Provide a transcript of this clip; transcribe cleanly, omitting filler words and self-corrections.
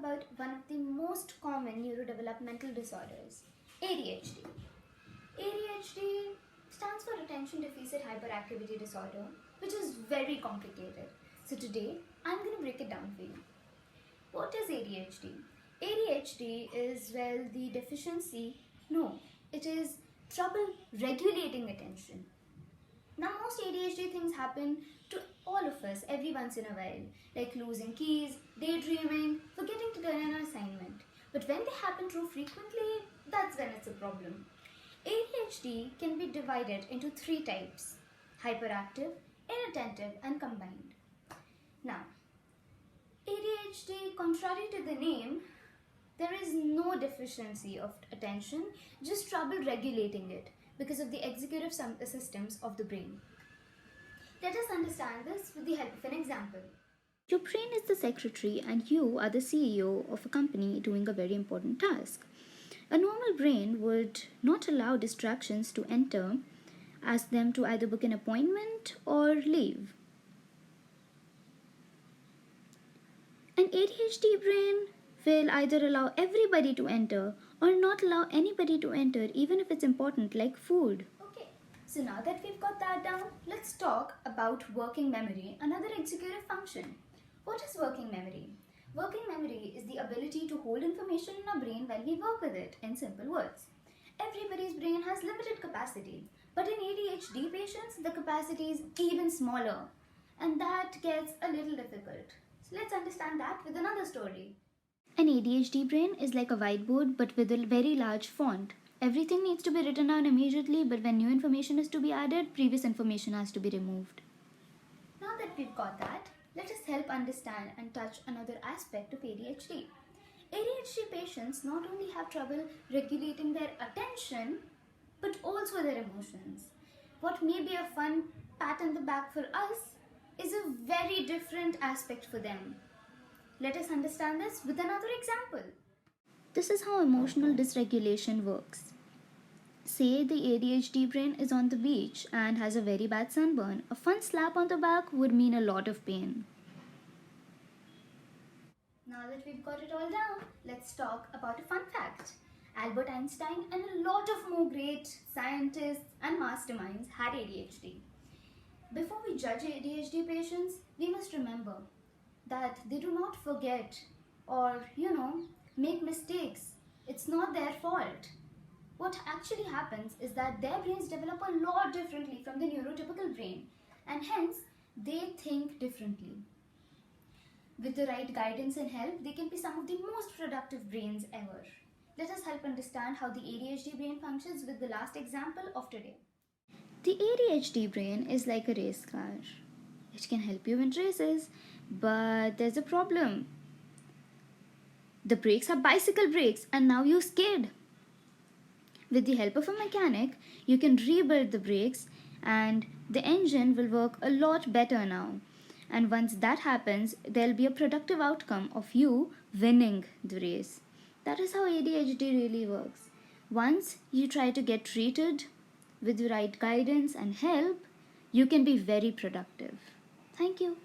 about one of the most common neurodevelopmental disorders, ADHD. ADHD stands for Attention Deficit Hyperactivity Disorder, which is very complicated. So today, I'm going to break it down for you. What is ADHD? ADHD is, it is trouble regulating attention. Now, most ADHD things happen to all of us every once in a while, like losing keys, daydreaming, forgetting to turn in an assignment. But when they happen too frequently, that's when it's a problem. ADHD can be divided into three types: hyperactive, inattentive, and combined. Now, ADHD, contrary to the name, there is no deficiency of attention, just trouble regulating it because of the executive systems of the brain. Let us understand this with the help of an example. Your brain is the secretary and you are the CEO of a company doing a very important task. A normal brain would not allow distractions to enter, ask them to either book an appointment or leave. An ADHD brain will either allow everybody to enter or not allow anybody to enter, even if it's important, like food. Okay, so now that we've got that down, let's talk about working memory, another executive function. What is working memory? Working memory is the ability to hold information in our brain while we work with it, in simple words. Everybody's brain has limited capacity, but in ADHD patients, the capacity is even smaller, and that gets a little difficult. So let's understand that with another story. An ADHD brain is like a whiteboard but with a very large font. Everything needs to be written down immediately, but when new information is to be added, previous information has to be removed. Now that we've got that, let us help understand and touch another aspect of ADHD. ADHD patients not only have trouble regulating their attention, but also their emotions. What may be a fun pat on the back for us is a very different aspect for them. Let us understand this with another example. This is how emotional dysregulation works. Say the ADHD brain is on the beach and has a very bad sunburn. A fun slap on the back would mean a lot of pain. Now that we've got it all down, let's talk about a fun fact. Albert Einstein and a lot of more great scientists and masterminds had ADHD. Before we judge ADHD patients, we must remember that they do not forget or, make mistakes. It's not their fault. What actually happens is that their brains develop a lot differently from the neurotypical brain, and hence they think differently. With the right guidance and help, they can be some of the most productive brains ever. Let us help understand how the ADHD brain functions with the last example of today. The ADHD brain is like a race car. It can help you win races, but there's a problem. The brakes are bicycle brakes and now you skid. With the help of a mechanic, you can rebuild the brakes and the engine will work a lot better now. And once that happens, there'll be a productive outcome of you winning the race. That is how ADHD really works. Once you try to get treated with the right guidance and help, you can be very productive. Thank you.